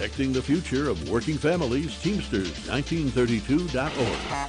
Protecting the future of working families, Teamsters 1932.org.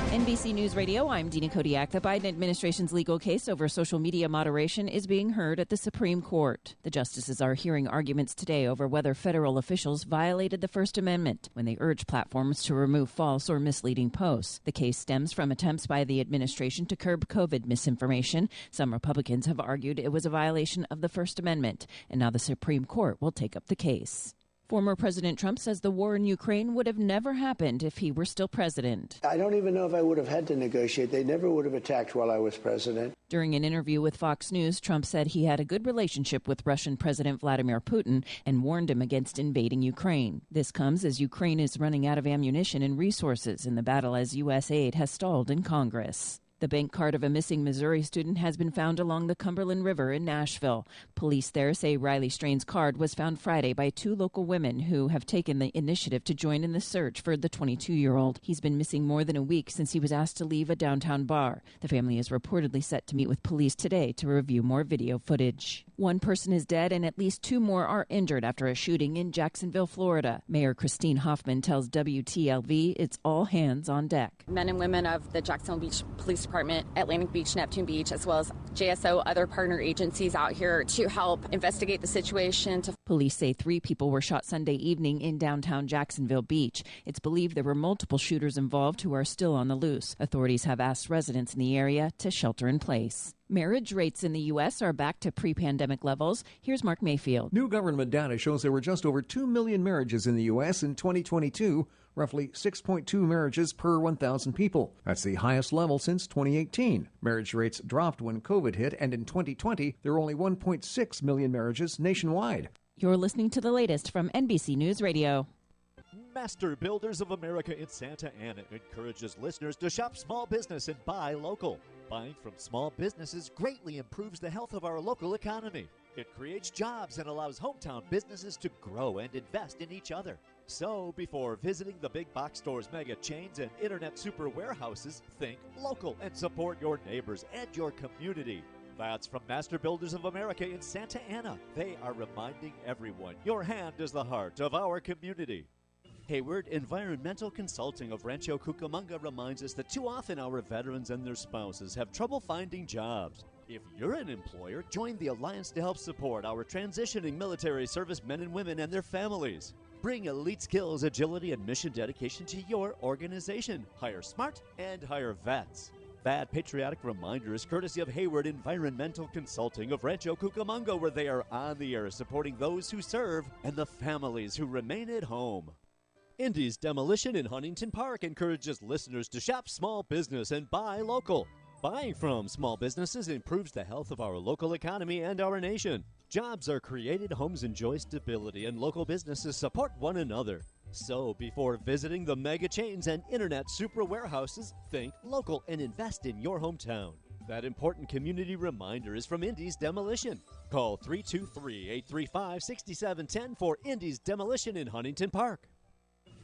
NBC News Radio, I'm Dina Kodiak. The Biden administration's legal case over social media moderation is being heard at the Supreme Court. The justices are hearing arguments today over whether federal officials violated the First Amendment when they urged platforms to remove false or misleading posts. The case stems from attempts by the administration to curb COVID misinformation. Some Republicans have argued it was a violation of the First Amendment, and now the Supreme Court will take up the case. Former President Trump says the war in Ukraine would have never happened if he were still president. I don't even know if I would have had to negotiate. They never would have attacked while I was president. During an interview with Fox News, Trump said he had a good relationship with Russian President Vladimir Putin and warned him against invading Ukraine. This comes as Ukraine is running out of ammunition and resources in the battle as U.S. aid has stalled in Congress. The bank card of a missing Missouri student has been found along the Cumberland River in Nashville. Police there say Riley Strain's card was found Friday by two local women who have taken the initiative to join in the search for the 22-year-old. He's been missing more than a week since he was asked to leave a downtown bar. The family is reportedly set to meet with police today to review more video footage. One person is dead and at least two more are injured after a shooting in Jacksonville, Florida. Mayor Christine Hoffman tells WTLV it's all hands on deck. Men and women of the Jacksonville Beach Police Department, Atlantic Beach, Neptune Beach, as well as JSO, other partner agencies out here to help investigate the situation. Police say 3 people were shot Sunday evening in downtown Jacksonville Beach. It's believed there were multiple shooters involved who are still on the loose. Authorities have asked residents in the area to shelter in place. Marriage rates in the U.S. are back to pre-pandemic levels. Here's Mark Mayfield. New government data shows there were just over 2 million marriages in the U.S. in 2022, roughly 6.2 marriages per 1,000 people. That's the highest level since 2018. Marriage rates dropped when COVID hit, and in 2020, there were only 1.6 million marriages nationwide. You're listening to the latest from NBC News Radio. Master Builders of America in Santa Ana encourages listeners to shop small business and buy local. Buying from small businesses greatly improves the health of our local economy. It creates jobs and allows hometown businesses to grow and invest in each other. So, before visiting the big box stores, mega chains, and internet super warehouses, think local and support your neighbors and your community. That's from Master Builders of America in Santa Ana. They are reminding everyone your hand is the heart of our community. Hayward Environmental Consulting of Rancho Cucamonga reminds us that too often our veterans and their spouses have trouble finding jobs. If you're an employer, join the Alliance to help support our transitioning military service men and women and their families. Bring elite skills, agility, and mission dedication to your organization. Hire smart and hire vets. That patriotic reminder is courtesy of Hayward Environmental Consulting of Rancho Cucamonga, where they are on the air supporting those who serve and the families who remain at home. Indy's Demolition in Huntington Park encourages listeners to shop small business and buy local. Buying from small businesses improves the health of our local economy and our nation. Jobs are created, homes enjoy stability, and local businesses support one another. So, before visiting the mega chains and internet super warehouses, think local and invest in your hometown. That important community reminder is from Indy's Demolition. Call 323-835-6710 for Indy's Demolition in Huntington Park.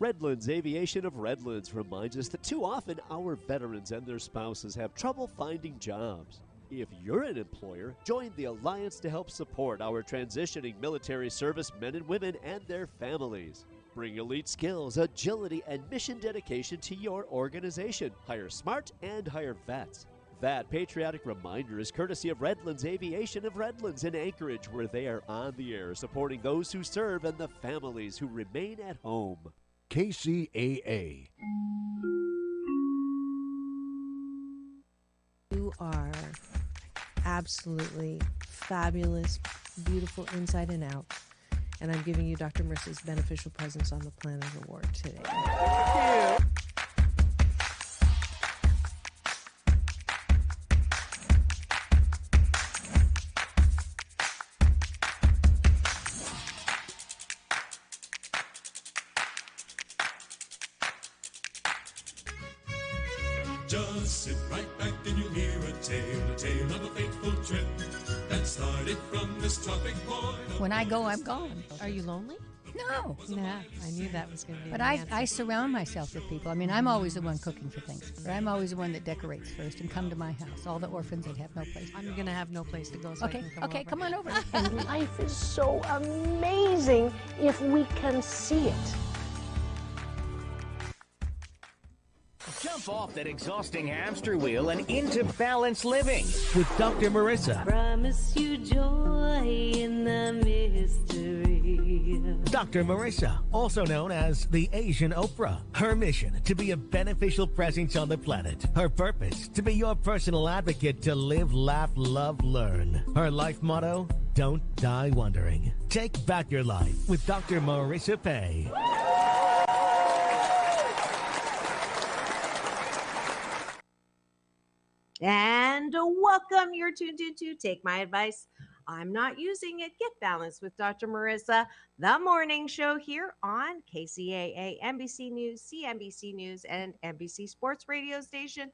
Redlands Aviation of Redlands reminds us that too often our veterans and their spouses have trouble finding jobs. If you're an employer, join the Alliance to help support our transitioning military service men and women and their families. Bring elite skills, agility, and mission dedication to your organization. Hire smart and hire vets. That patriotic reminder is courtesy of Redlands Aviation of Redlands in Anchorage, where they are on the air supporting those who serve and the families who remain at home. KCAA. You are absolutely fabulous, beautiful inside and out. And I'm giving you Dr. Marissa's Beneficial Presence on the Planet Award today. Thank you. Just sit right back and you'll hear a tale of a fateful trip that started from this tropic point. When I go, I'm gone. Are you lonely? No. Yeah, I knew that was going to be But the answer. I surround myself with people. I mean, I'm always the one cooking for things. But I'm always the one that decorates first and come to my house. All the orphans that have no place. I'm going to have no place to go, so I can come over. Come on over. And life is so amazing if we can see it. Jump off that exhausting hamster wheel and into balanced living with Dr. Marissa. Promise you joy in the mystery. Dr. Marissa, also known as the Asian Oprah. Her mission, to be a beneficial presence on the planet. Her purpose, to be your personal advocate to live, laugh, love, learn. Her life motto, don't die wondering. Take back your life with Dr. Marissa Pay. And welcome. You're tuned to Take My Advice. I'm not using it. Get balanced with Dr. Marissa, the morning show here on KCAA, NBC News, CNBC News, and NBC Sports Radio Station,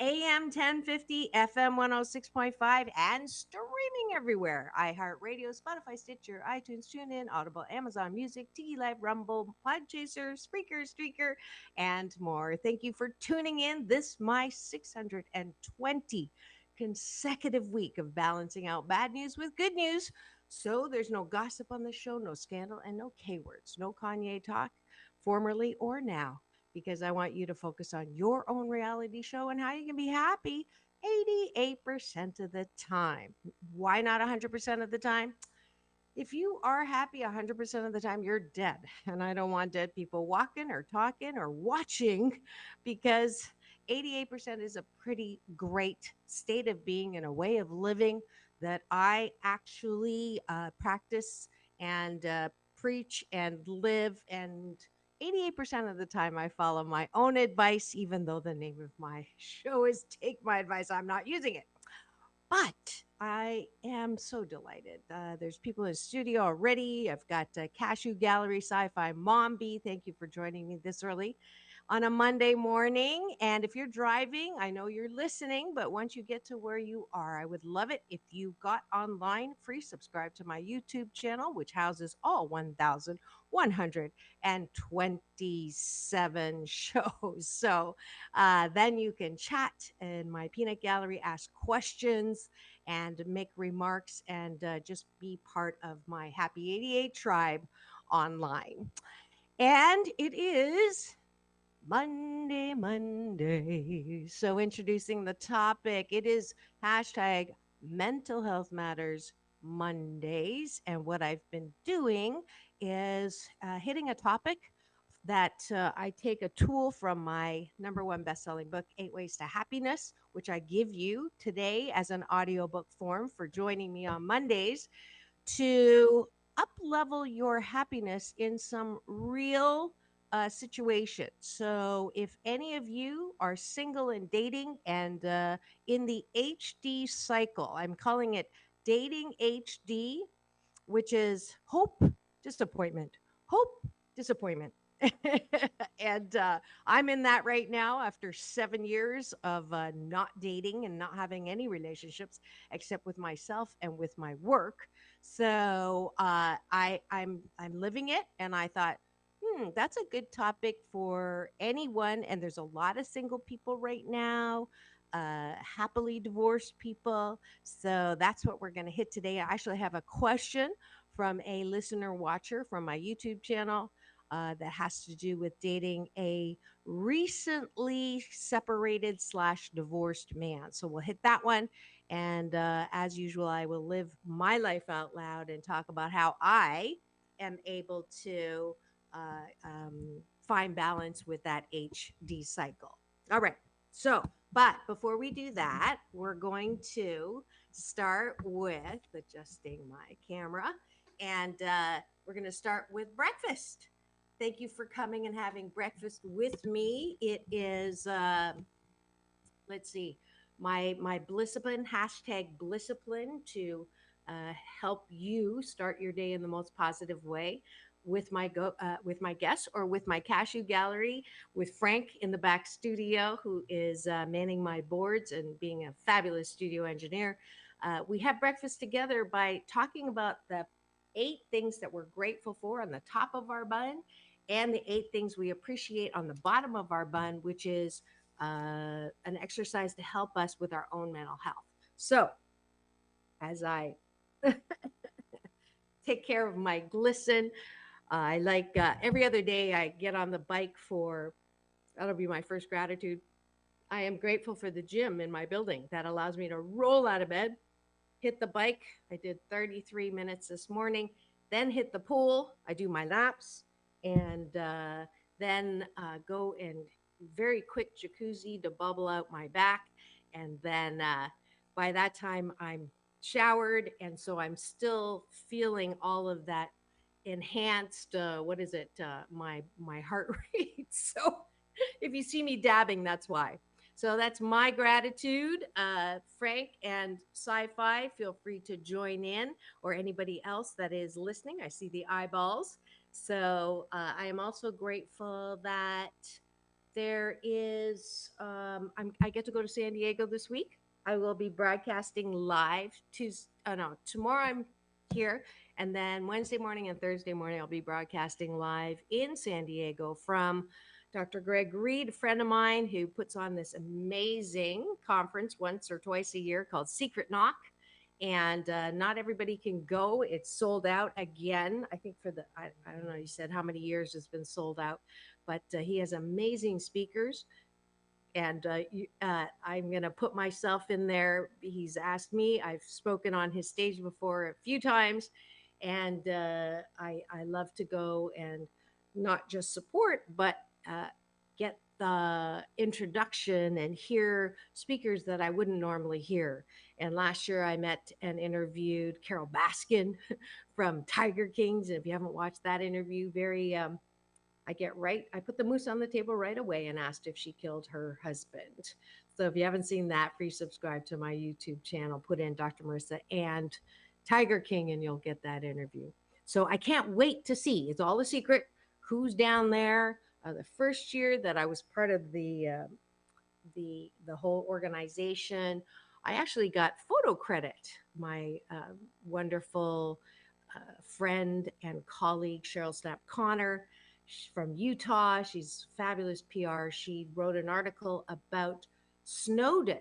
AM 1050, FM 106.5, and streaming everywhere. iHeartRadio, Spotify, Stitcher, iTunes, TuneIn, Audible, Amazon Music, Tiki Live, Rumble, Podchaser, Spreaker, Streaker, and more. Thank you for tuning in. This my 620 consecutive week of balancing out bad news with good news. So there's no gossip on the show, no scandal, and no K-words, no Kanye talk, formerly or now, because I want you to focus on your own reality show and how you can be happy 88% of the time. Why not 100% of the time? If you are happy 100% of the time, you're dead. And I don't want dead people walking or talking or watching, because 88% is a pretty great state of being and a way of living that I actually practice and preach and live. And 88% of the time I follow my own advice, even though the name of my show is Take My Advice. I'm not using it. But I am so delighted. There's people in the studio already. I've got Cashew Gallery, Sci-Fi Mom B. Thank you for joining me this early on a Monday morning. And if you're driving, I know you're listening, but once you get to where you are, I would love it if you got online, free subscribe to my YouTube channel, which houses all 1,127 shows. So then you can chat in my peanut gallery, ask questions, and make remarks, and just be part of my Happy 88 tribe online. And it is Monday. So introducing the topic, it is hashtag Mental Health Matters Mondays. And what I've been doing is hitting a topic that I take a tool from my #1 best-selling book, 8 Ways to Happiness, which I give you today as an audiobook form for joining me on Mondays, to up-level your happiness in some real situation. So if any of you are single and dating and in the HD cycle, I'm calling it Dating HD, which is hope, disappointment, hope, disappointment. And I'm in that right now after 7 years of not dating and not having any relationships except with myself and with my work. So I'm living it, and I thought, that's a good topic for anyone. And there's a lot of single people right now, happily divorced people. So that's what we're going to hit today. I actually have a question from a listener watcher from my YouTube channel that has to do with dating a recently separated / divorced man. So we'll hit that one. And as usual, I will live my life out loud and talk about how I am able to find balance with that HD cycle. All right. So, but before we do that, we're going to start with adjusting my camera, and we're going to start with breakfast. Thank you for coming and having breakfast with me. It is, let's see, my Blissipline, hashtag Blissipline, to help you start your day in the most positive way with my guests, or with my Cashew Gallery, with Frank in the back studio, who is manning my boards and being a fabulous studio engineer. We have breakfast together by talking about the 8 things that we're grateful for on the top of our bun, and the 8 things we appreciate on the bottom of our bun, which is an exercise to help us with our own mental health. So, as I take care of my glisten, I like every other day I get on the bike for, that'll be my first gratitude. I am grateful for the gym in my building that allows me to roll out of bed, hit the bike. I did 33 minutes this morning, then hit the pool. I do my laps, and then go and very quick jacuzzi to bubble out my back. And then by that time, I'm showered. And so I'm still feeling all of that enhanced, my heart rate. So if you see me dabbing, that's why. So that's my gratitude. Frank and Sci-Fi, feel free to join in, or anybody else that is listening. I see the eyeballs. So I am also grateful that there is, I get to go to San Diego this week. I will be broadcasting live tomorrow I'm here. And then Wednesday morning and Thursday morning, I'll be broadcasting live in San Diego from Dr. Greg Reed, a friend of mine who puts on this amazing conference once or twice a year called Secret Knock. And not everybody can go. It's sold out again. I think for I don't know, he said how many years it's been sold out. But he has amazing speakers. And I'm going to put myself in there. He's asked me. I've spoken on his stage before a few times. And I love to go and not just support, but get the introduction and hear speakers that I wouldn't normally hear. And last year I met and interviewed Carol Baskin from Tiger Kings. And if you haven't watched that interview, I put the moose on the table right away and asked if she killed her husband. So if you haven't seen that, please subscribe to my YouTube channel, put in Dr. Marissa and Tiger King, and you'll get that interview. So I can't wait to see. It's all a secret. Who's down there? The first year that I was part of the whole organization, I actually got photo credit. My wonderful friend and colleague Cheryl Snap Connor from Utah. She's fabulous PR. She wrote an article about Snowden.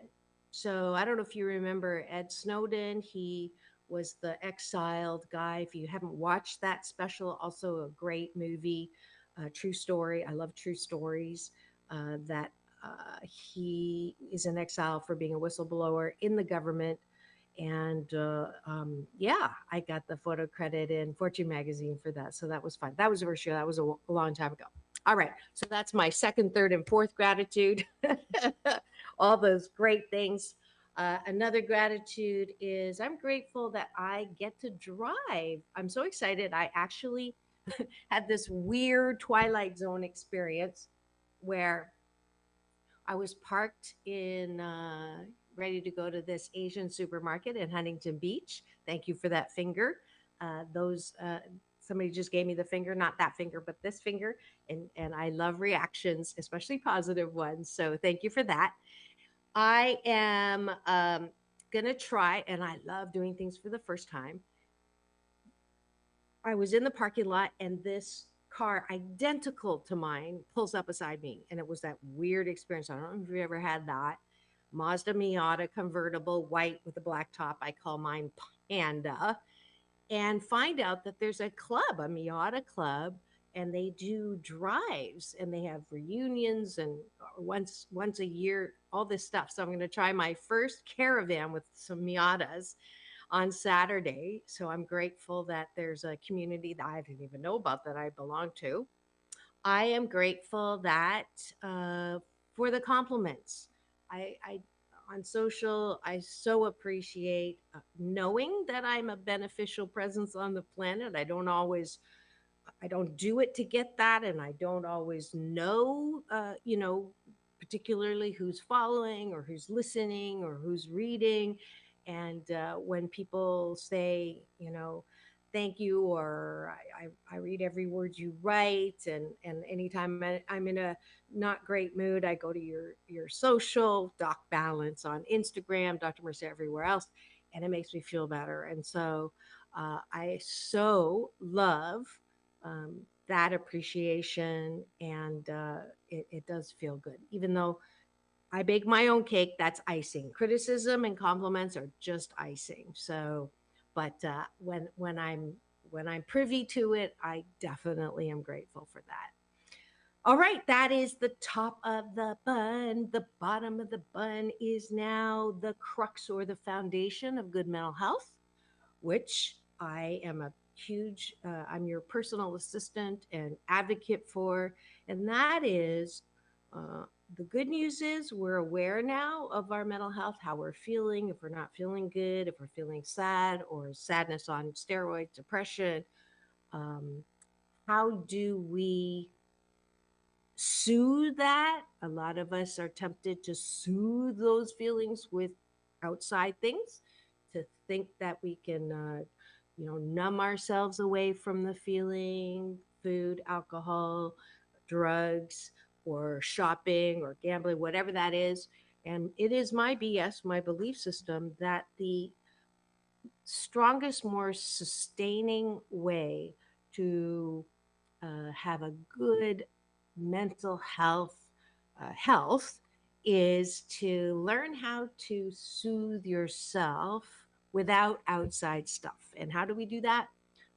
So I don't know if you remember Ed Snowden. He was the exiled guy. If you haven't watched that special, also a great movie, true story. I love true stories. That he is in exile for being a whistleblower in the government. And I got the photo credit in Fortune magazine for that. So that was fun. That was the first year. That was a long time ago. All right. So that's my second, third, and fourth gratitude. All those great things. Another gratitude is I'm grateful that I get to drive. I'm so excited. I actually had this weird Twilight Zone experience where I was parked in ready to go to this Asian supermarket in Huntington Beach. Thank you for that finger. Somebody just gave me the finger, not that finger, but this finger. And I love reactions, especially positive ones. So thank you for that. I am going to try, and I love doing things for the first time. I was in the parking lot, and this car identical to mine pulls up beside me. And it was that weird experience. I don't know if you ever had that. Mazda Miata convertible, white with a black top. I call mine Panda. And find out that there's a club, a Miata club, and they do drives, and they have reunions and once a year, all this stuff. So I'm going to try my first caravan with some Miatas on Saturday. So I'm grateful that there's a community that I didn't even know about that I belong to. I am grateful that for the compliments. I on social, I so appreciate knowing that I'm a beneficial presence on the planet. I don't do it to get that, and I don't always know, particularly who's following or who's listening or who's reading. And when people say, thank you, or I read every word you write, and anytime I'm in a not great mood, I go to your social, Doc Balance on Instagram, Dr. Marissa everywhere else, and it makes me feel better. And so I so love that appreciation, and it does feel good. Even though I bake my own cake, that's icing. Criticism and compliments are just icing. So, but when I'm privy to it, I definitely am grateful for that. All right, that is the top of the bun. The bottom of the bun is now the crux or the foundation of good mental health, which I am a I'm your personal assistant and advocate for. And that is uh, the good news is we're aware now of our mental health, how we're feeling, if we're not feeling good, if we're feeling sad or sadness on steroids, depression. Um, how do we soothe that? A lot of us are tempted to soothe those feelings with outside things, to think that we can, numb ourselves away from the feeling, food, alcohol, drugs, or shopping or gambling, whatever that is. And it is my BS, my belief system, that the strongest, more sustaining way to have a good mental health is to learn how to soothe yourself without outside stuff. And how do we do that?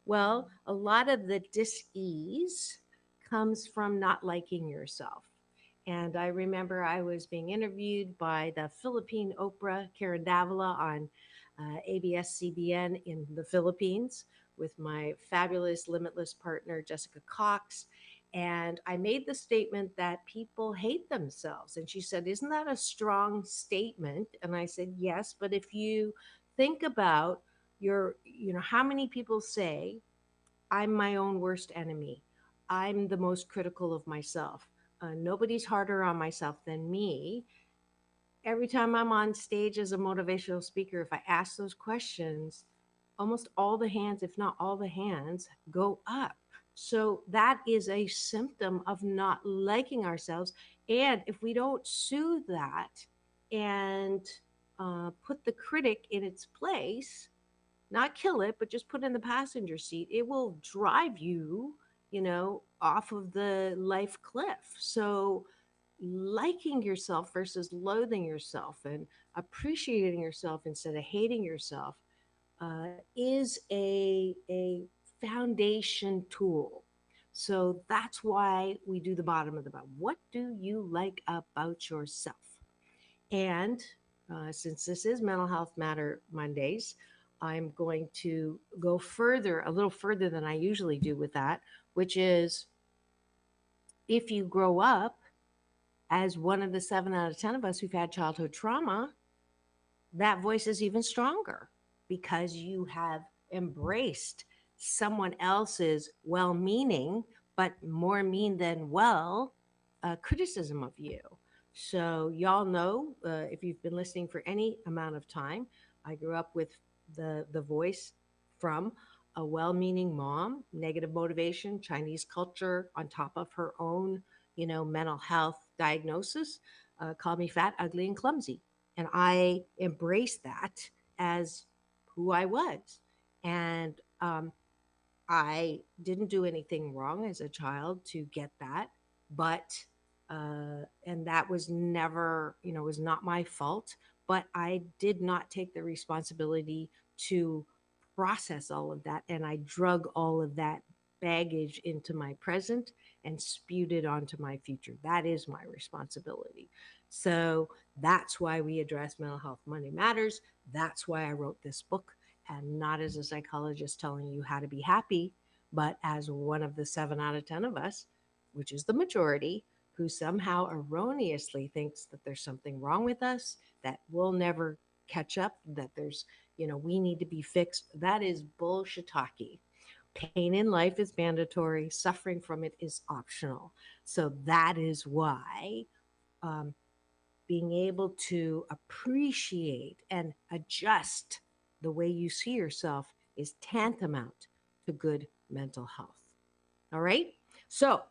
Well, a lot of the dis-ease comes from not liking yourself. And I remember I was being interviewed by the Philippine Oprah, Karen Davila, on ABS-CBN in the Philippines with my fabulous Limitless partner, Jessica Cox. And I made the statement that people hate themselves. And she said, "Isn't that a strong statement?" And I said, "Yes, but if you think about how many people say, I'm my own worst enemy. I'm the most critical of myself. Nobody's harder on myself than me." Every time I'm on stage as a motivational speaker, if I ask those questions, almost all the hands, if not all the hands, go up. So that is a symptom of not liking ourselves. And if we don't soothe that and put the critic in its place, not kill it, but just put it in the passenger seat, it will drive you, off of the life cliff. So liking yourself versus loathing yourself and appreciating yourself instead of hating yourself is a foundation tool. So that's why we do the bottom of the bottom. What do you like about yourself? And since this is Mental Health Matter Mondays, I'm going to go further, a little further than I usually do with that, which is if you grow up as one of the 7 out of 10 of us who've had childhood trauma, that voice is even stronger because you have embraced someone else's well meaning, but more mean than well, criticism of you. So, y'all know if you've been listening for any amount of time, I grew up with the voice from a well meaning mom, negative motivation, Chinese culture on top of her own, mental health diagnosis, called me fat, ugly, and clumsy. And I embraced that as who I was. And I didn't do anything wrong as a child to get that, but and that was never, was not my fault. But I did not take the responsibility to process all of that, and I drug all of that baggage into my present and spewed it onto my future. That is my responsibility. So that's why we address Mental Health Monday Matters. That's why I wrote this book, and not as a psychologist telling you how to be happy, but as one of the 7 out of 10 of us, which is the majority, who somehow erroneously thinks that there's something wrong with us, that we'll never catch up, that there's, we need to be fixed. That is bullshit-talkie. Pain in life is mandatory. Suffering from it is optional. So that is why being able to appreciate and adjust the way you see yourself is tantamount to good mental health. All right. So,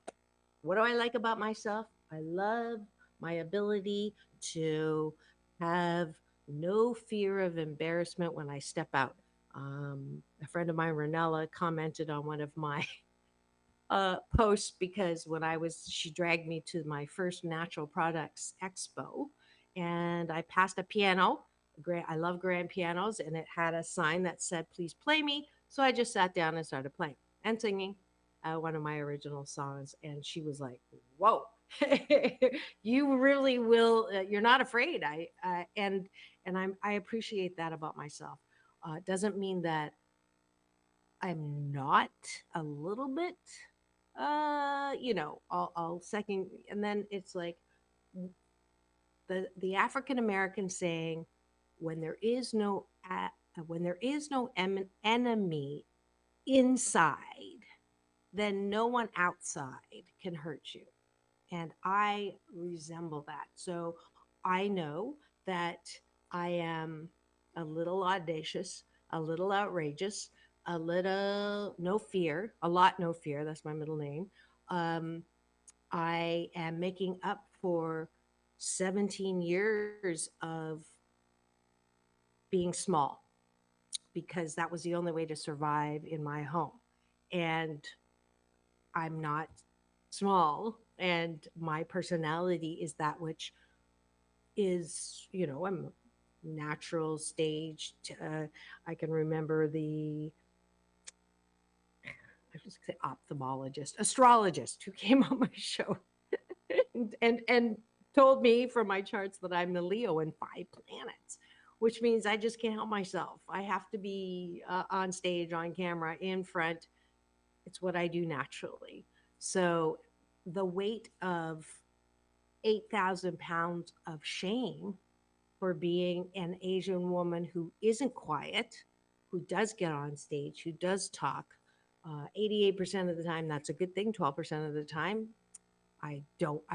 what do I like about myself? I love my ability to have no fear of embarrassment when I step out. A friend of mine, Ranella, commented on one of my post because she dragged me to my first natural products expo, and I passed a piano. I love grand pianos, and it had a sign that said, "Please play me." So I just sat down and started playing and singing one of my original songs, and she was like, "Whoa." You really will, you're not afraid. I appreciate that about myself. It doesn't mean that I'm not a little bit, I'll second. And then it's like the African American saying, when there is no, enemy inside, then no one outside can hurt you. And I resemble that. So I know that I am a little audacious, a little outrageous, a little no fear, a lot no fear. That's my middle name. Um, I am making up for 17 years of being small because that was the only way to survive in my home. And I'm not small, and my personality is that which is, I'm natural staged. I can remember I was going to say ophthalmologist, astrologist who came on my show and told me from my charts that I'm the Leo in 5 planets, which means I just can't help myself. I have to be on stage, on camera, in front. It's what I do naturally. So the weight of 8,000 pounds of shame for being an Asian woman who isn't quiet, who does get on stage, who does talk. 88% of the time, that's a good thing. 12% of the time, I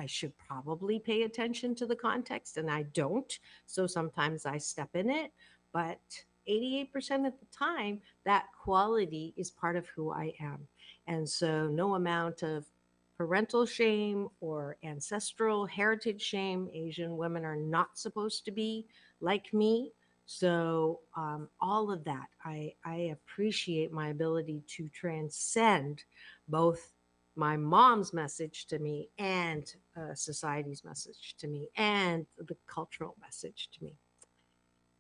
should probably pay attention to the context, and I don't. So sometimes I step in it. But 88% of the time, that quality is part of who I am. And so no amount of parental shame or ancestral heritage shame. Asian women are not supposed to be like me. So all of that, I appreciate my ability to transcend both my mom's message to me and society's message to me and the cultural message to me.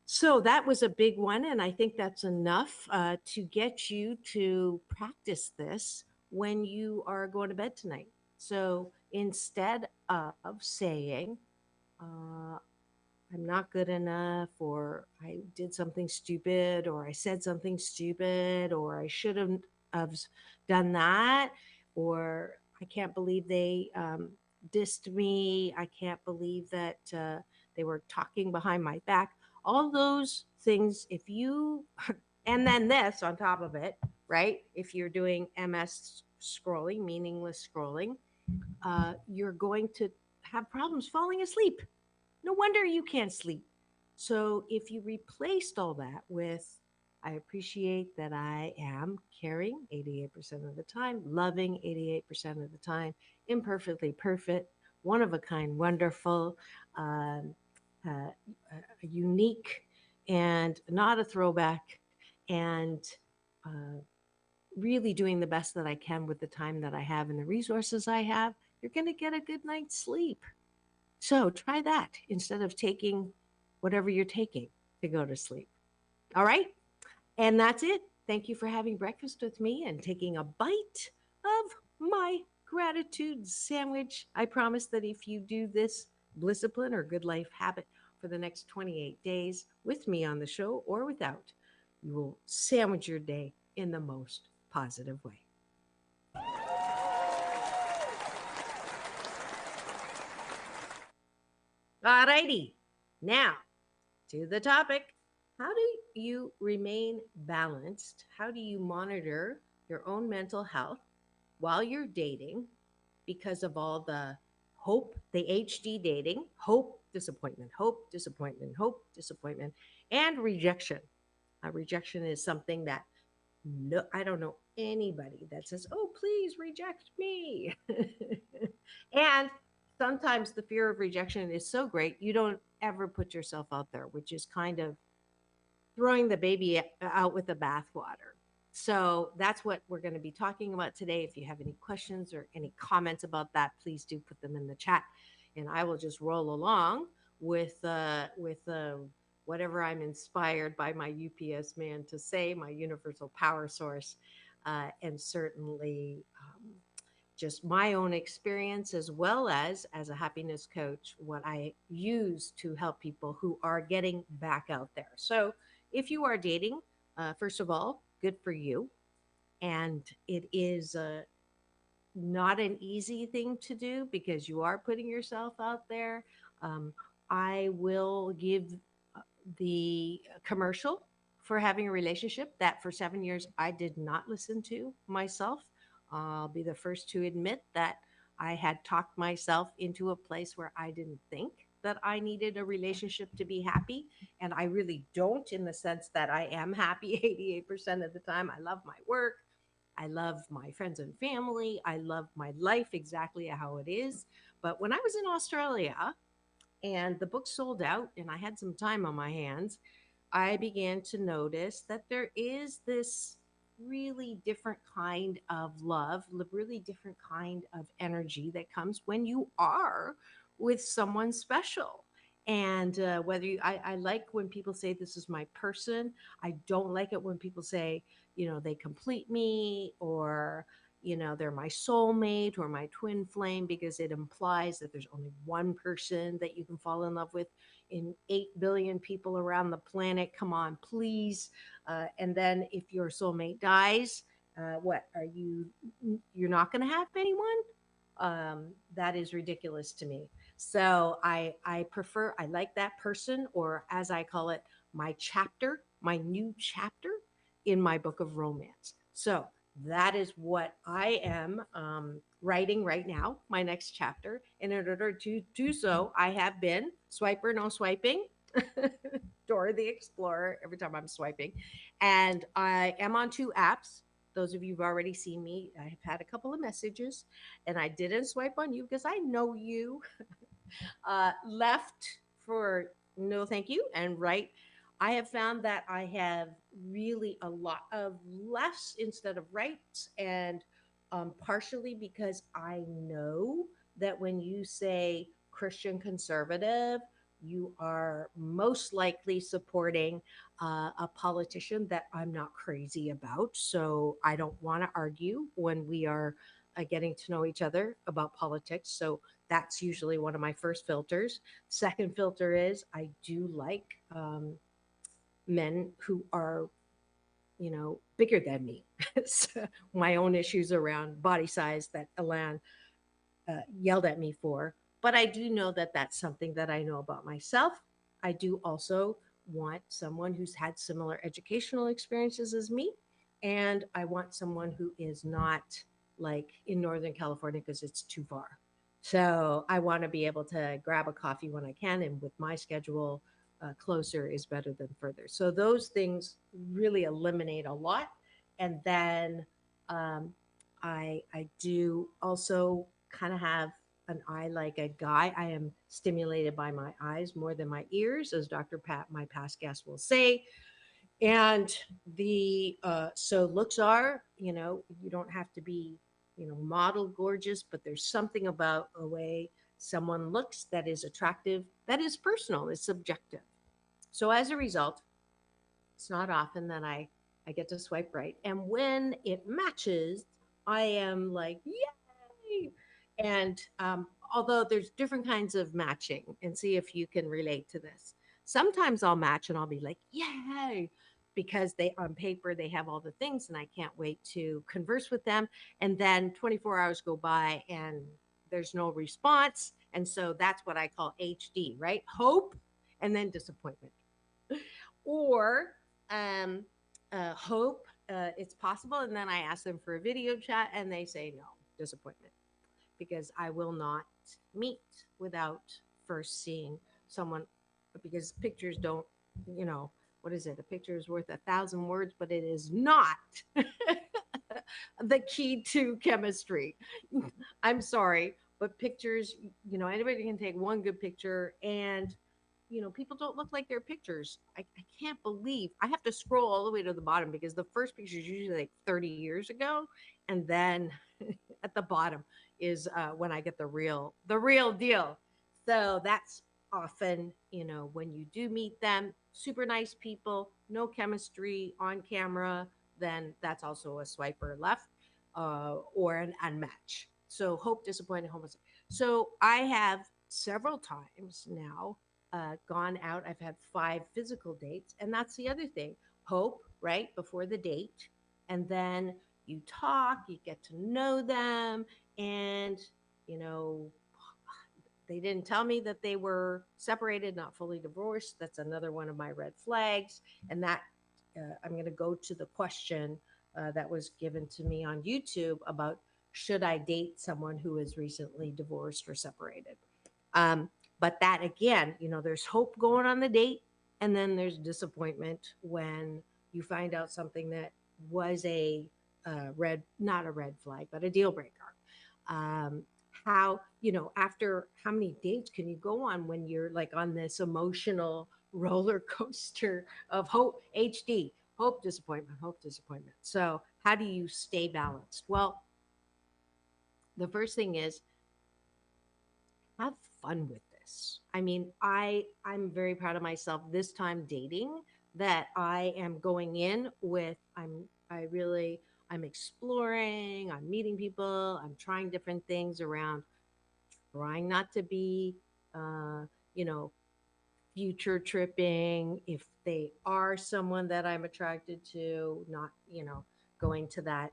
So that was a big one. And I think that's enough to get you to practice this when you are going to bed tonight. So instead of saying, I'm not good enough, or I did something stupid, or I said something stupid, or I should have done that, or I can't believe they dissed me. I can't believe that they were talking behind my back. All those things, if you, and then this on top of it, right? If you're doing MS scrolling, meaningless scrolling, you're going to have problems falling asleep. No wonder you can't sleep. So if you replaced all that with, I appreciate that I am caring 88% of the time, loving 88% of the time, imperfectly perfect, one of a kind, wonderful, unique, and not a throwback, and really doing the best that I can with the time that I have and the resources I have, you're going to get a good night's sleep. So try that instead of taking whatever you're taking to go to sleep. All right? And that's it. Thank you for having breakfast with me and taking a bite of my gratitude sandwich. I promise that if you do this discipline or good life habit for the next 28 days with me on the show or without, you will sandwich your day in the most positive way. All righty. Now, to the topic. How do you remain balanced? How do you monitor your own mental health while you're dating because of all the hope, the HD dating, hope, disappointment, hope, disappointment, hope, disappointment, and rejection? Rejection is something that I don't know anybody that says, "Oh, please reject me." And sometimes the fear of rejection is so great you don't ever put yourself out there, which is kind of throwing the baby out with the bathwater. So that's what we're going to be talking about today. If you have any questions or any comments about that, please do put them in the chat, and I will just roll along with whatever I'm inspired by my UPS man to say, my universal power source, and certainly just my own experience, as well as a happiness coach, what I use to help people who are getting back out there. So if you are dating, first of all, good for you. And it is not an easy thing to do because you are putting yourself out there. Um, I will give the commercial for having a relationship that for 7 years I did not listen to myself. I'll be the first to admit that I had talked myself into a place where I didn't think that I needed a relationship to be happy. And I really don't, in the sense that I am happy 88% of the time. I love my work. I love my friends and family. I love my life exactly how it is. But when I was in Australia and the book sold out and I had some time on my hands, I began to notice that there is this really different kind of love, really different kind of energy that comes when you are with someone special. And whether you, I like when people say this is my person. I don't like it when people say, they complete me, or, they're my soulmate or my twin flame, because it implies that there's only one person that you can fall in love with in 8 billion people around the planet. Come on, please. And then if your soulmate dies, what are you? You're not going to have anyone? That is ridiculous to me. So I prefer, I like that person, or as I call it, my chapter, my new chapter in my book of romance. So that is what I am writing right now, my next chapter. And in order to do so, I have been swiper, no swiping, Dora the Explorer every time I'm swiping. And I am on 2 apps. Those of you who've already seen me, I have had a couple of messages, and I didn't swipe on you because I know you. Left for no thank you, and right, I have found that I have really a lot of lefts instead of rights, and partially because I know that when you say Christian conservative, you are most likely supporting a politician that I'm not crazy about. So I don't want to argue when we are getting to know each other about politics. So that's usually one of my first filters. Second filter is I do like men who are, bigger than me. So my own issues around body size that Alan yelled at me for. But I do know that that's something that I know about myself. I do also want someone who's had similar educational experiences as me. And I want someone who is not like in Northern California because it's too far. So I want to be able to grab a coffee when I can. And with my schedule, closer is better than further. So those things really eliminate a lot. And then I do also kind of have an eye like a guy. I am stimulated by my eyes more than my ears, as Dr. Pat, my past guest, will say. And the so looks are, you don't have to be, model gorgeous, but there's something about a way someone looks that is attractive, that is personal, it's subjective. So as a result, it's not often that I get to swipe right. And when it matches, I am like, yay! And although there's different kinds of matching, and see if you can relate to this. Sometimes I'll match and I'll be like, yay! Because they on paper they have all the things and I can't wait to converse with them. And then 24 hours go by and there's no response. And so that's what I call HD, right? Hope and then disappointment. Or hope it's possible. And then I ask them for a video chat and they say no, disappointment. Because I will not meet without first seeing someone, because pictures don't, what is it? A picture is worth 1,000 words, but it is not the key to chemistry. I'm sorry, but pictures, anybody can take one good picture and people don't look like their pictures. I can't believe I have to scroll all the way to the bottom because the first picture is usually like 30 years ago, and then at the bottom is when I get the real deal. So that's often, when you do meet them, super nice people, no chemistry on camera, then that's also a swiper left or an unmatch. So hope, disappointed, homosexual. So I have several times now gone out. I've had 5 physical dates, and that's the other thing. Hope, right before the date, and then you talk, you get to know them, and you know they didn't tell me that they were separated, not fully divorced. That's another one of my red flags. And that I'm going to go to the question that was given to me on YouTube about should I date someone who is recently divorced or separated. Um, but that again, there's hope going on the date, and then there's disappointment when you find out something that was a not a red flag, but a deal breaker. Um, how, after how many dates can you go on when you're like on this emotional roller coaster of hope, HD, hope, disappointment. So, how do you stay balanced? Well, the first thing is have fun with this. I mean, I'm very proud of myself this time dating that I am going in with I'm exploring, I'm meeting people, I'm trying different things around trying not to be you know, future tripping if they are someone that I'm attracted to, not, going to that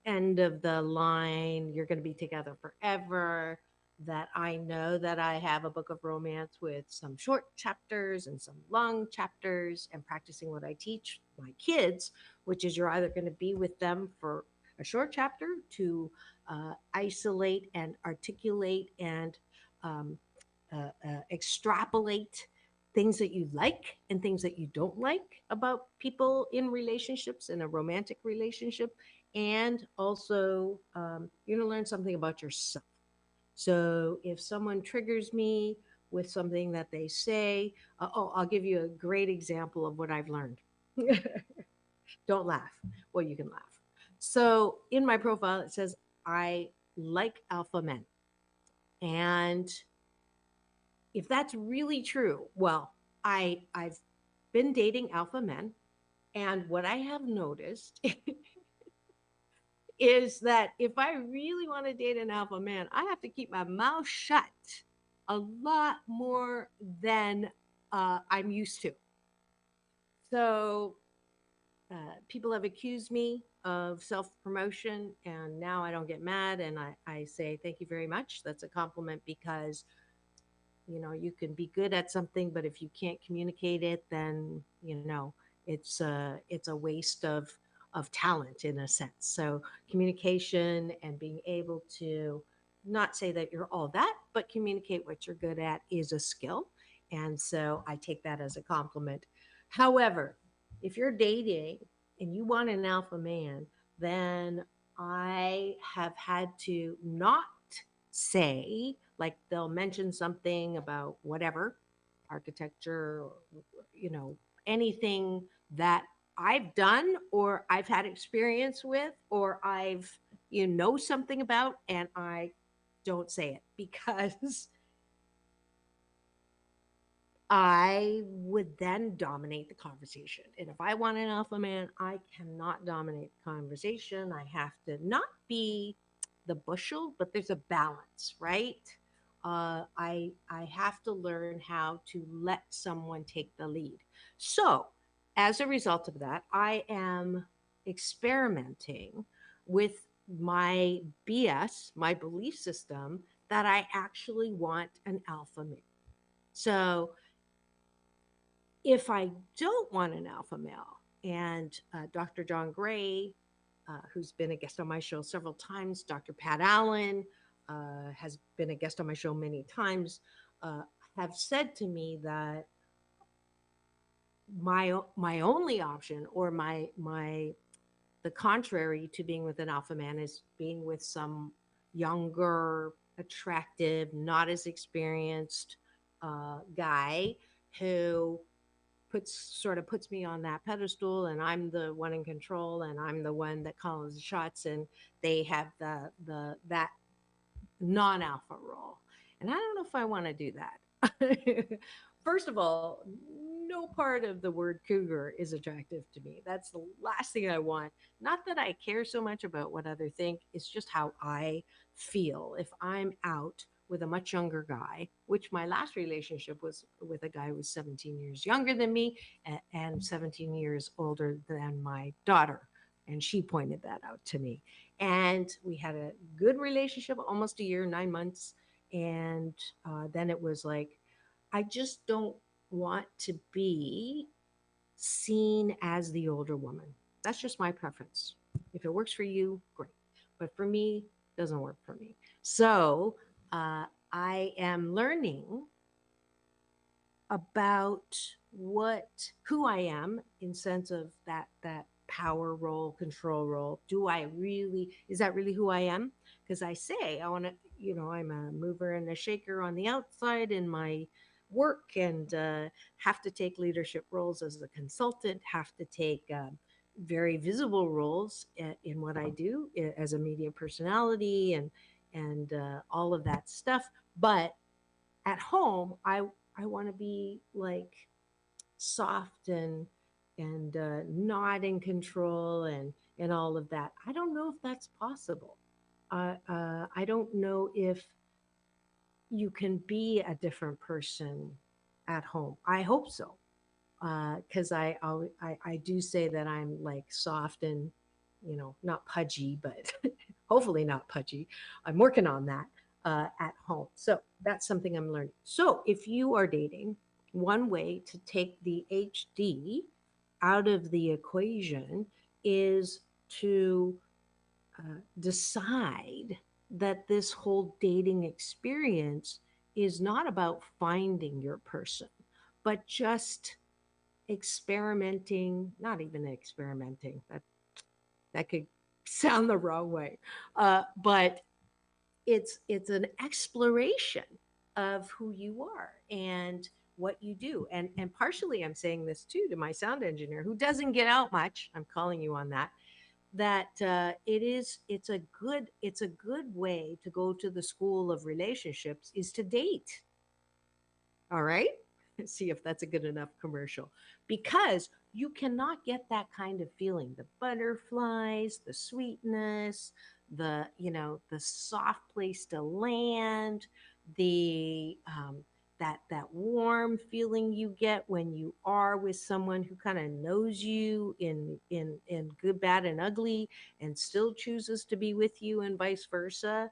end of the line, you're going to be together forever. That I know that I have a book of romance with some short chapters and some long chapters, and practicing what I teach my kids, which is you're either going to be with them for a short chapter to isolate and articulate and um, extrapolate things that you like and things that you don't like about people in relationships, in a romantic relationship. And also, you're going to learn something about yourself. So if someone triggers me with something that they say, I'll give you a great example of what I've learned. Don't laugh. Well, you can laugh. So in my profile, it says, I like alpha men. And if that's really true, well, I've been dating alpha men. And what I have noticed is that if I really want to date an alpha man, I have to keep my mouth shut a lot more than I'm used to. So people have accused me of self promotion, and now I don't get mad and I say, thank you very much. That's a compliment because you can be good at something, but if you can't communicate it, then it's a waste of talent in a sense. So communication and being able to not say that you're all that, but communicate what you're good at is a skill. And so I take that as a compliment. However, if you're dating and you want an alpha man, then I have had to not say, like they'll mention something about whatever, architecture, or, anything that I've done or I've had experience with or I've something about, and I don't say it because I would then dominate the conversation. And if I want an alpha man, I cannot dominate the conversation. I have to not be the bushel, but there's a balance, right? I have to learn how to let someone take the lead. So, as a result of that, I am experimenting with my BS, my belief system that I actually want an alpha male. So, if I don't want an alpha male, and Dr. John Gray, who's been a guest on my show several times, Dr. Pat Allen has been a guest on my show many times, have said to me that my only option, or the contrary to being with an alpha man, is being with some younger, attractive, not as experienced guy who puts me on that pedestal, and I'm the one in control, and I'm the one that calls the shots, and they have the that non-alpha role. And I don't know if I want to do that. First of all, no part of the word cougar is attractive to me. That's the last thing I want. Not that I care so much about what other think, it's just how I feel. If I'm out with a much younger guy, which my last relationship was with a guy who was 17 years younger than me and 17 years older than my daughter. And she pointed that out to me. And we had a good relationship, almost a year, 9 months. And then it was like, I just don't want to be seen as the older woman. That's just my preference. If it works for you, great. But for me, it doesn't work for me. So I am learning about who I am in sense of that power role, control role. Is that really who I am? Because I say I want to, I'm a mover and a shaker on the outside in my work, and have to take leadership roles as a consultant, have to take very visible roles in what I do as a media personality, and all of that stuff. But at home, I want to be like soft and not in control, and all of that. I don't know if that's possible. I don't know if you can be a different person at home. I hope so, because I do say that I'm like soft and not pudgy, but hopefully not pudgy. I'm working on that at home. So that's something I'm learning. So if you are dating, one way to take the HD out of the equation is to decide that this whole dating experience is not about finding your person, but just experimenting, not even experimenting. That could sound the wrong way. But it's an exploration of who you are and what you do. And partially I'm saying this too to my sound engineer who doesn't get out much. I'm calling you on that. It's a good way to go to the school of relationships is to date. All right? See if that's a good enough commercial. Because you cannot get that kind of feeling, the butterflies, the sweetness, the soft place to land, the that warm feeling you get when you are with someone who kind of knows you in good, bad, and ugly, and still chooses to be with you, and vice versa.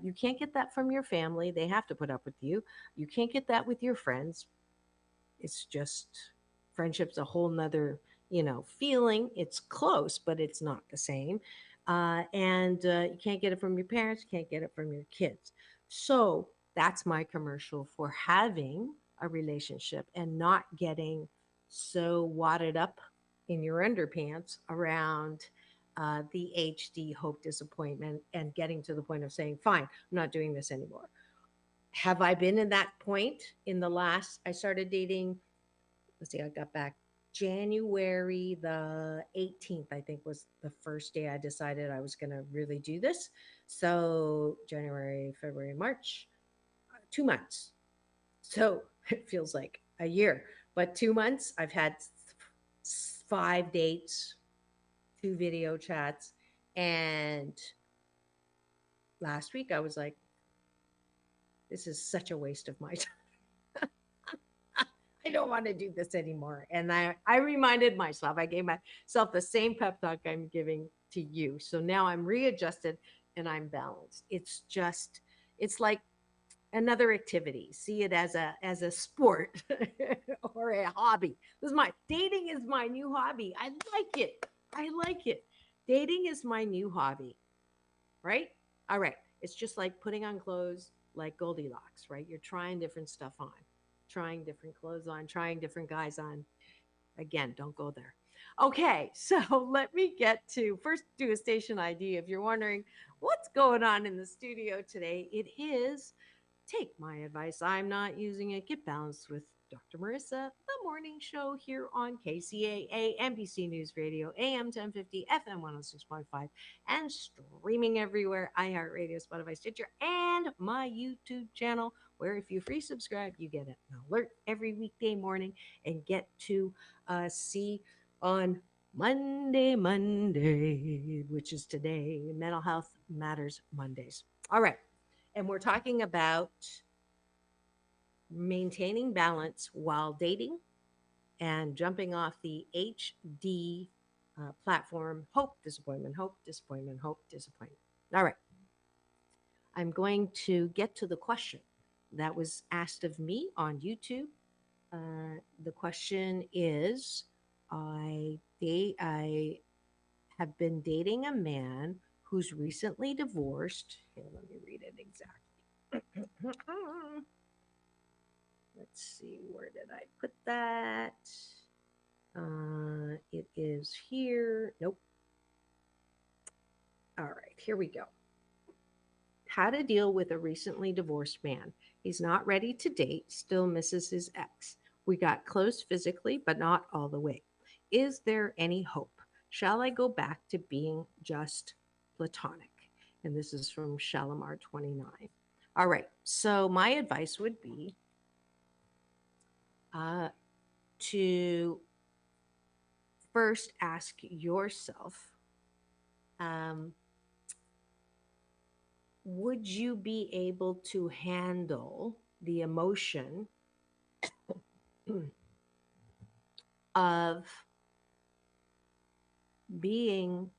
You can't get that from your family. They have to put up with you. You can't get that with your friends. It's just friendship's a whole nother, feeling. It's close, but it's not the same. And you can't get it from your parents. You can't get it from your kids. So that's my commercial for having a relationship and not getting so wadded up in your underpants around the HD hope, disappointment, and getting to the point of saying, fine, I'm not doing this anymore. Have I been in that point I started dating, let's see, I got back January the 18th, I think was the first day I decided I was going to really do this. So January, February, March, 2 months. So it feels like a year, but 2 months, I've had 5 dates, 2 video chats. And last week I was like, this is such a waste of my time. I don't want to do this anymore. And I reminded myself, I gave myself the same pep talk I'm giving to you. So now I'm readjusted and I'm balanced. It's like another activity. See it as a sport or a hobby. Dating is my new hobby. I like it. Dating is my new hobby. Right? All right. It's just like putting on clothes, like Goldilocks, right? You're trying different stuff on, trying different clothes on, trying different guys on. Again, don't go there. Okay, so let me get to first do a station ID. If you're wondering what's going on in the studio today, it is Take My Advice. I'm not using it. Get balanced with Dr. Marissa, the morning show here on KCAA, NBC News Radio, AM 1050, FM 106.5, and streaming everywhere, iHeartRadio, Spotify, Stitcher, and my YouTube channel, where if you free subscribe, you get an alert every weekday morning and get to see on Monday, which is today, Mental Health Matters Mondays. All right. And we're talking about maintaining balance while dating and jumping off the HD platform. Hope, disappointment, hope, disappointment, hope, disappointment. All right. I'm going to get to the question that was asked of me on YouTube. The question is, I have been dating a man who's recently divorced. Here, let me read it exactly. Let's see, where did I put that? It is here. Nope. All right, here we go. How to deal with a recently divorced man. He's not ready to date, still misses his ex. We got close physically, but not all the way. Is there any hope? Shall I go back to being just platonic? And this is from Shalimar 29. All right, so my advice would be to first ask yourself, would you be able to handle the emotion of being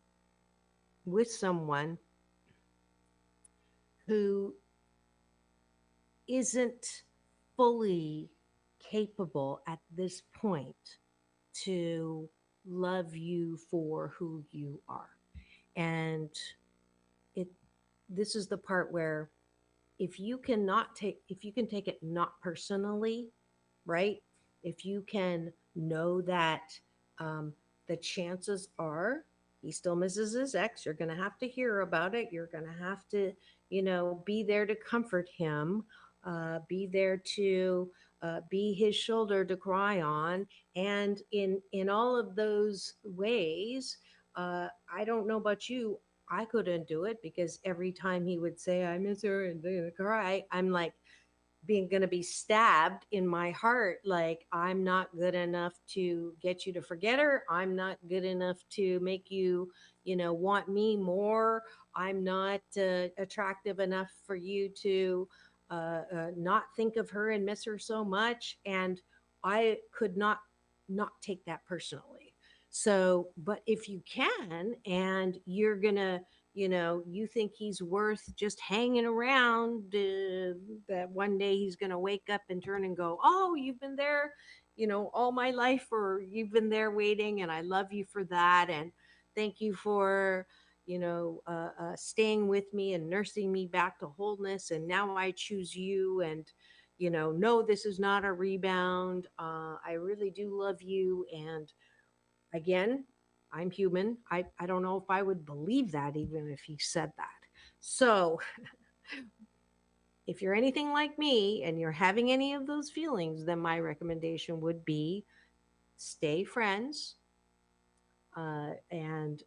with someone who isn't fully capable at this point to love you for who you are? And this is the part where if you can take it not personally, right? If you can know that the chances are he still misses his ex, you're going to have to hear about it. You're going to have to, be there to comfort him, be there to be his shoulder to cry on. And in all of those ways, I don't know about you, I couldn't do it, because every time he would say, I miss her and they're gonna cry, I'm like gonna be stabbed in my heart. Like, I'm not good enough to get you to forget her. I'm not good enough to make you, want me more. I'm not attractive enough for you to not think of her and miss her so much. And I could not take that personally. So, but if you can, and you're gonna, you think he's worth just hanging around, that one day he's gonna wake up and turn and go, oh, you've been there, all my life, or you've been there waiting, and I love you for that, and thank you for, staying with me and nursing me back to wholeness, and now I choose you, and no, this is not a rebound. I really do love you, and again, I'm human. I don't know if I would believe that even if he said that. So if you're anything like me and you're having any of those feelings, then my recommendation would be stay friends. When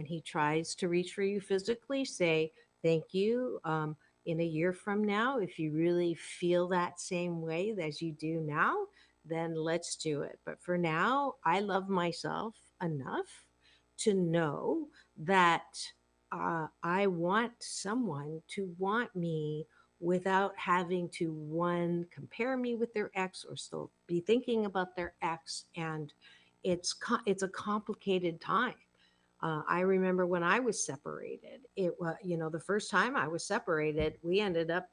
he tries to reach for you physically, say thank you. In a year from now, if you really feel that same way as you do now, then let's do it. But for now, I love myself enough to know that I want someone to want me without having to, one, compare me with their ex or still be thinking about their ex. And it's a complicated time. I remember when I was separated, it was, the first time I was separated, we ended up,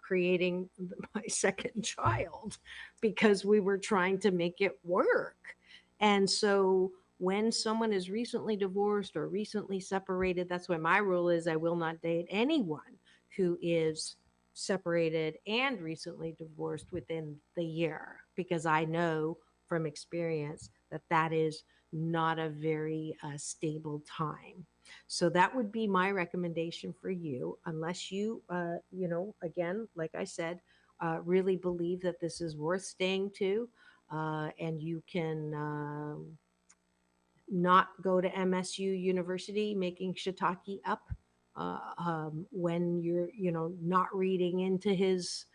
creating my second child because we were trying to make it work. And so when someone is recently divorced or recently separated, that's why my rule is I will not date anyone who is separated and recently divorced within the year, because I know from experience that that is not a very stable time. So that would be my recommendation for you, unless you, again, like I said, really believe that this is worth staying to, and you can not go to MSU University making shiitake up when you're, not reading into his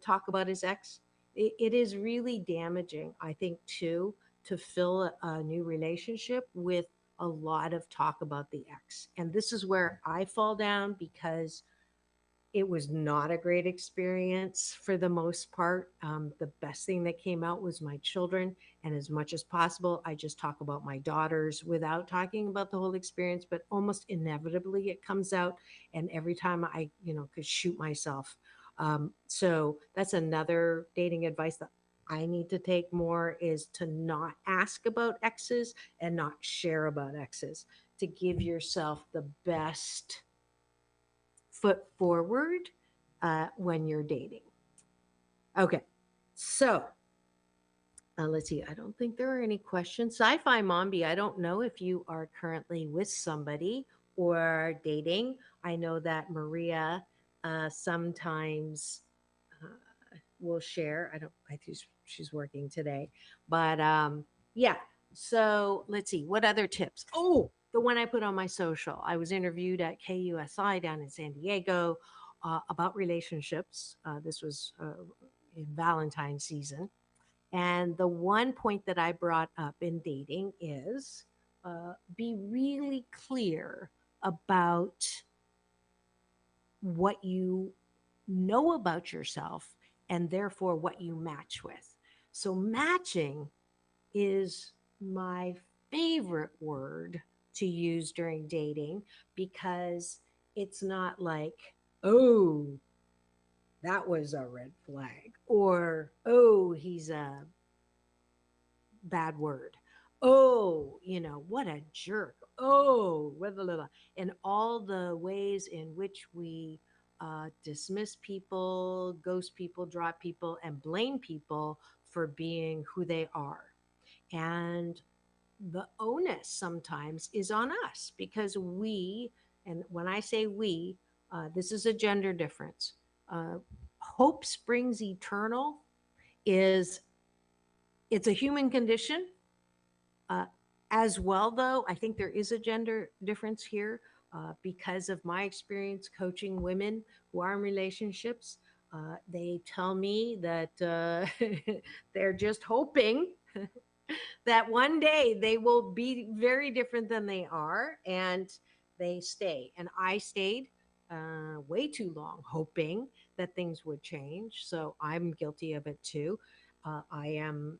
talk about his ex. It is really damaging, I think, too, to fill a new relationship with a lot of talk about the ex. And this is where I fall down because it was not a great experience for the most part. The best thing that came out was my children. And as much as possible, I just talk about my daughters without talking about the whole experience. But almost inevitably, it comes out. And every time I, could shoot myself. So that's another dating advice that I need to take more is to not ask about exes and not share about exes, to give yourself the best foot forward when you're dating. Okay, so let's see. I don't think there are any questions. Sci-Fi Mombi, I don't know if you are currently with somebody or dating. I know that Maria sometimes will share. I think she's working today, but yeah. So let's see. What other tips? Oh, the one I put on my social. I was interviewed at KUSI down in San Diego about relationships. This was in Valentine's season. And the one point that I brought up in dating is be really clear about what you know about yourself and therefore what you match with. So, matching is my favorite word to use during dating because it's not like, oh, that was a red flag, or oh, he's a bad word. Oh, what a jerk. Oh, blah, blah, blah. And all the ways in which we dismiss people, ghost people, drop people, and blame people for being who they are. And the onus sometimes is on us because we, and when I say we, this is a gender difference. Hope springs eternal is it's a human condition. Uh, as well, though, I think there is a gender difference here because of my experience coaching women who are in relationships. They tell me that they're just hoping that one day they will be very different than they are, and they stay. And I stayed way too long hoping that things would change. So I'm guilty of it too. I am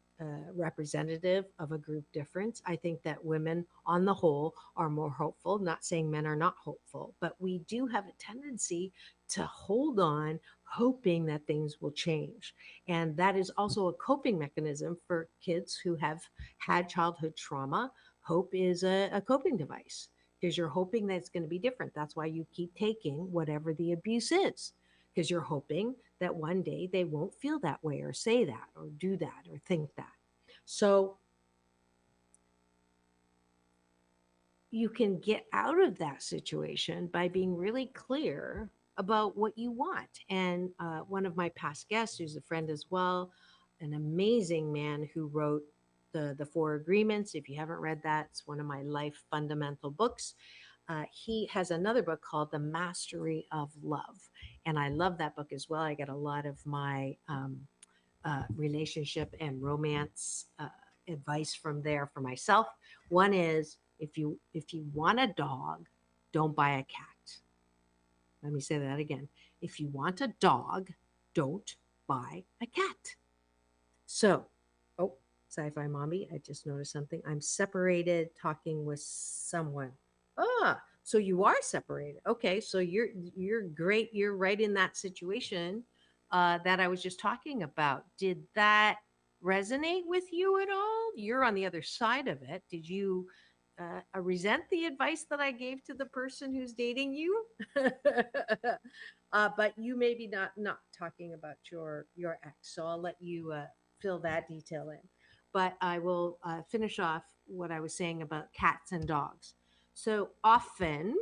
representative of a group difference. I think that women, on the whole, are more hopeful. Not saying men are not hopeful, but we do have a tendency to hold on, hoping that things will change. And that is also a coping mechanism for kids who have had childhood trauma. Hope is a coping device because you're hoping that it's going to be different. That's why you keep taking whatever the abuse is, because you're hoping that one day they won't feel that way or say that or do that or think that. So you can get out of that situation by being really clear about what you want. And one of my past guests, who's a friend as well, an amazing man who wrote the Four Agreements. If you haven't read that, it's one of my life fundamental books. He has another book called The Mastery of Love. And I love that book as well. I get a lot of my relationship and romance advice from there for myself. One is if you want a dog, don't buy a cat. Let me say that again. If you want a dog, don't buy a cat. So, oh, Sci-Fi Mommy, I just noticed something. I'm separated talking with someone. So you are separated. Okay, so you're great. You're right in that situation that I was just talking about. Did that resonate with you at all? You're on the other side of it. Did you resent the advice that I gave to the person who's dating you? But you maybe not talking about your ex. So I'll let you fill that detail in. But I will finish off what I was saying about cats and dogs. So often,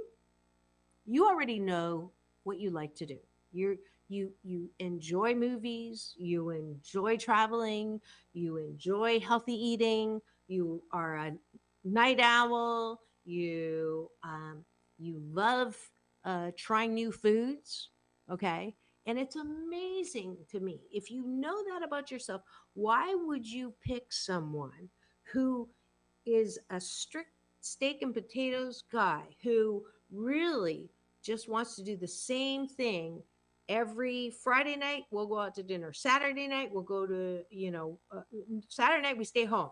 you already know what you like to do. You enjoy movies, you enjoy traveling, you enjoy healthy eating, you are a night owl, you love trying new foods, okay? And it's amazing to me. If you know that about yourself, why would you pick someone who is a strict steak and potatoes guy who really just wants to do the same thing every Friday night? We'll go out to dinner. Saturday night, we'll go to, Saturday night, we stay home.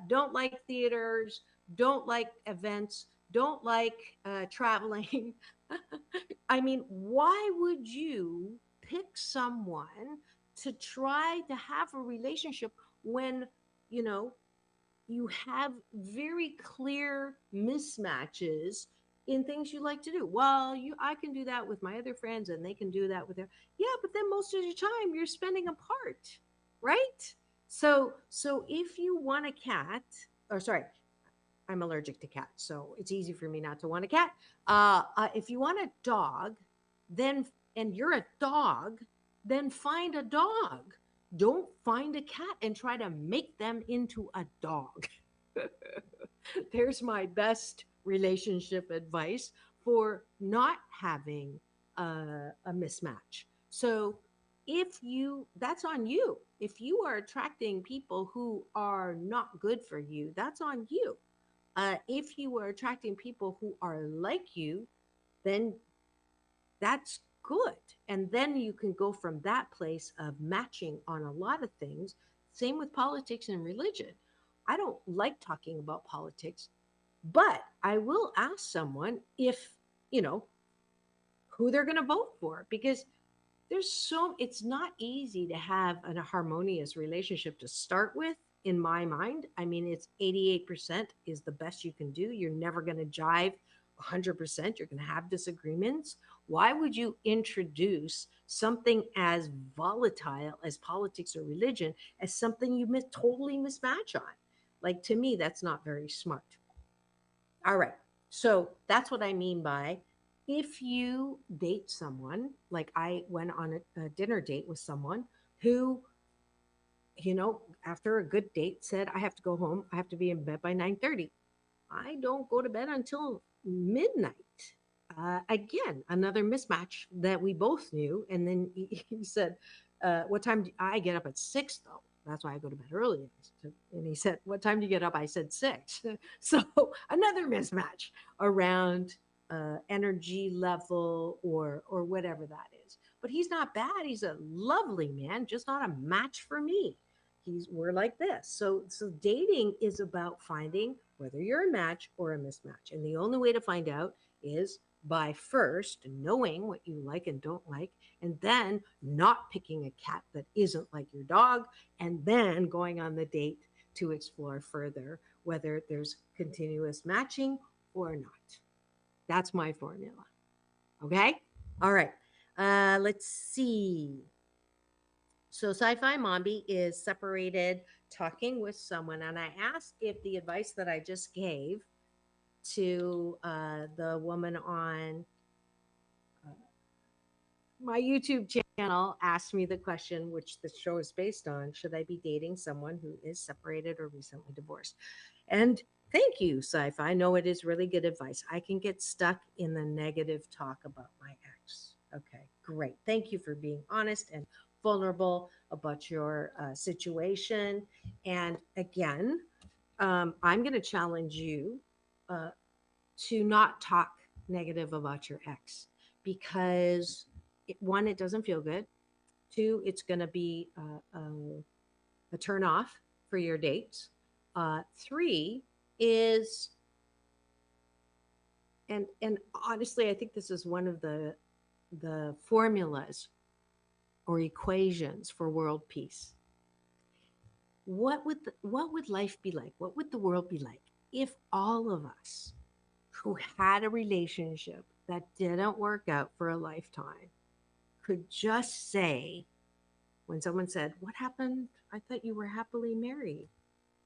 Don't like theaters, don't like events, don't like traveling. I mean, why would you pick someone to try to have a relationship when, you know, you have very clear mismatches in things you like to do? Well, I can do that with my other friends and they can do that with their. Yeah, but then most of the time you're spending apart, right? So if you want a cat, or sorry, I'm allergic to cats, so it's easy for me not to want a cat. If you want a dog, then and you're a dog, then find a dog. Don't find a cat and try to make them into a dog. There's my best relationship advice for not having a mismatch. So that's on you. If you are attracting people who are not good for you, that's on you. If you are attracting people who are like you, then that's good. And then you can go from that place of matching on a lot of things. Same with politics and religion. I don't like talking about politics, but I will ask someone if, who they're going to vote for, because it's not easy to have a harmonious relationship to start with. In my mind, I mean, it's 88% is the best you can do. You're never going to jive 100%. You're going to have disagreements. Why would you introduce something as volatile as politics or religion as something you totally mismatch on? Like, to me, that's not very smart. All right. So that's what I mean by, if you date someone, like I went on a dinner date with someone who, after a good date said, I have to go home. I have to be in bed by 9:30. I don't go to bed until midnight. Again, another mismatch that we both knew. And then he said, what time do I get up at 6 though? That's why I go to bed early. And he said, what time do you get up? I said 6. So another mismatch around energy level or whatever that is. But he's not bad. He's a lovely man, just not a match for me. We're like this. So dating is about finding whether you're a match or a mismatch. And the only way to find out is by first knowing what you like and don't like, and then not picking a cat that isn't like your dog, and then going on the date to explore further whether there's continuous matching or not. That's my formula. Okay? All right. Let's see. So Sci-Fi Mombi is separated, talking with someone, and I asked if the advice that I just gave to the woman on my YouTube channel asked me the question, which the show is based on: should I be dating someone who is separated or recently divorced? And thank you, Sci-Fi. No, it is really good advice. I can get stuck in the negative talk about my ex. Okay, great. Thank you for being honest and vulnerable about your situation. And again, I'm going to challenge you to not talk negative about your ex, because one, it doesn't feel good. Two, it's going to be a turn off for your dates. Three is, and honestly, I think this is one of the formulas or equations for world peace. What would life be like? What would the world be like if all of us who had a relationship that didn't work out for a lifetime could just say, when someone said, what happened? I thought you were happily married.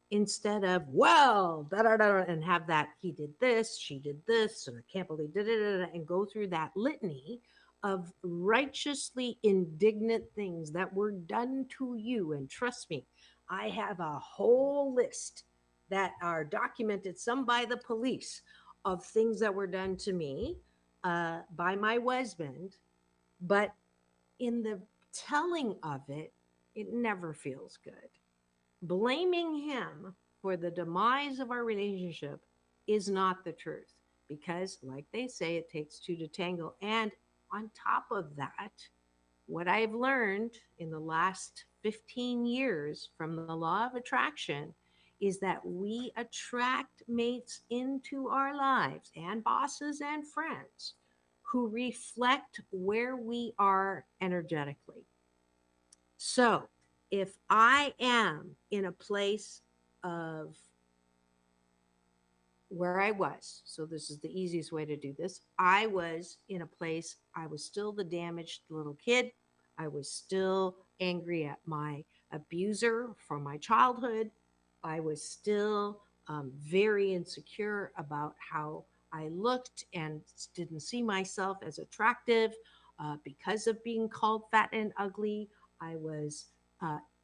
Instead of, well, da da da, and have that, he did this, she did this, and I can't believe da da da, and go through that litany of righteously indignant things that were done to you. And trust me, I have a whole list that are documented, some by the police, of things that were done to me by my husband. But in the telling of it, it never feels good. Blaming him for the demise of our relationship is not the truth because, like they say, it takes two to tango. And on top of that, what I've learned in the last 15 years from the law of attraction is that we attract mates into our lives and bosses and friends who reflect where we are energetically. So if I am in a place of where I was, so this is the easiest way to do this. I was in a place, I was still the damaged little kid. I was still angry at my abuser from my childhood. I was still very insecure about how I looked and didn't see myself as attractive because of being called fat and ugly. I was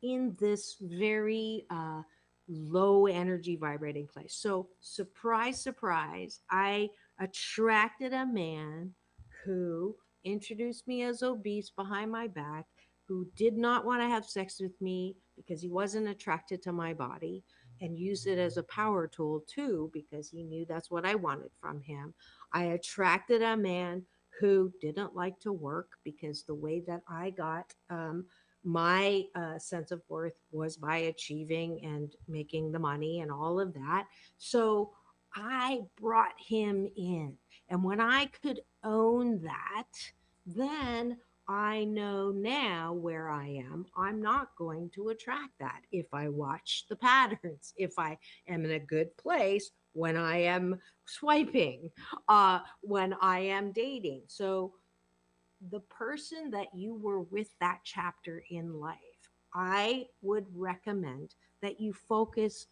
in this very low energy vibrating place. So, surprise, surprise, I attracted a man who introduced me as obese behind my back, who did not want to have sex with me because he wasn't attracted to my body, and used it as a power tool too because he knew that's what I wanted from him. I attracted a man who didn't like to work because the way that I got my sense of worth was by achieving and making the money and all of that. So I brought him in. And when I could own that, then I know now where I am. I'm not going to attract that if I watch the patterns, if I am in a good place when I am swiping, when I am dating. So the person that you were with that chapter in life, I would recommend that you focus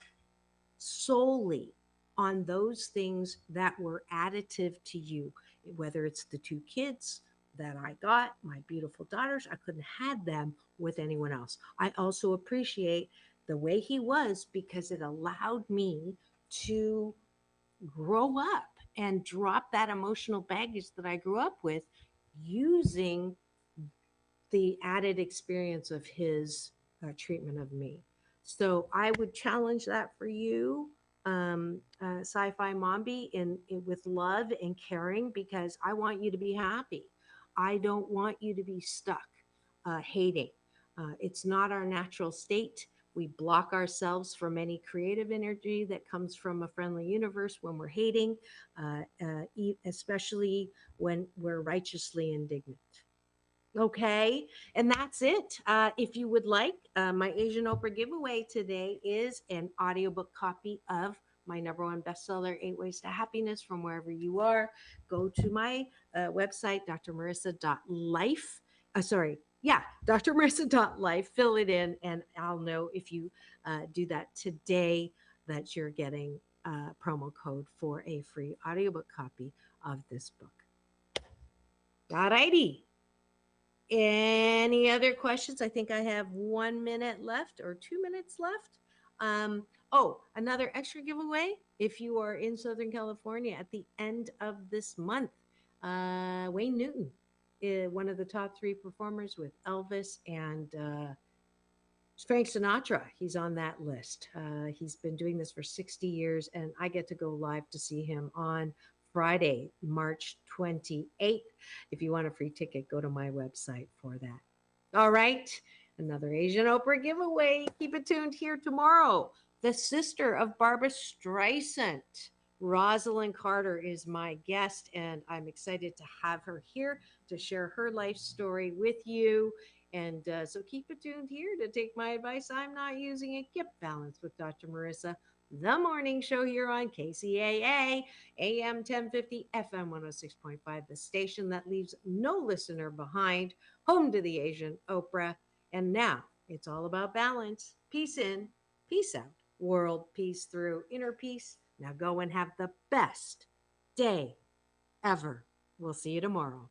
solely on those things that were additive to you, whether it's the two kids that I got, my beautiful daughters. I couldn't have them with anyone else. I also appreciate the way he was because it allowed me to grow up and drop that emotional baggage that I grew up with using the added experience of his treatment of me. So I would challenge that for you, Sci-Fi Mombi, with love and caring, because I want you to be happy. I don't want you to be stuck hating. It's not our natural state. We block ourselves from any creative energy that comes from a friendly universe when we're hating, especially when we're righteously indignant. Okay, and that's it. If you would like, my Asian Oprah giveaway today is an audiobook copy of my number one bestseller, 8 Ways to Happiness, from wherever you are. Go to my website, drmarissa.life. drmarissa.life. Fill it in, and I'll know if you do that today that you're getting a promo code for a free audiobook copy of this book. All righty. Any other questions? I think I have 1 minute left or 2 minutes left. Another extra giveaway. If you are in Southern California at the end of this month, Wayne Newton, one of the top 3 performers with Elvis and Frank Sinatra. He's on that list. He's been doing this for 60 years, and I get to go live to see him on Friday, March 28th. If you want a free ticket, go to my website for that. All right. Another Asian Oprah giveaway. Keep it tuned here tomorrow. The sister of Barbra Streisand, Rosalind Carter, is my guest, and I'm excited to have her here to share her life story with you. And so keep it tuned here to take my advice. I'm not using it. Get balanced with Dr. Marissa, the morning show here on KCAA, AM 1050, FM 106.5, the station that leaves no listener behind, home to the Asian Oprah. And now it's all about balance. Peace in, peace out. World peace through, inner peace. Now go and have the best day ever. We'll see you tomorrow.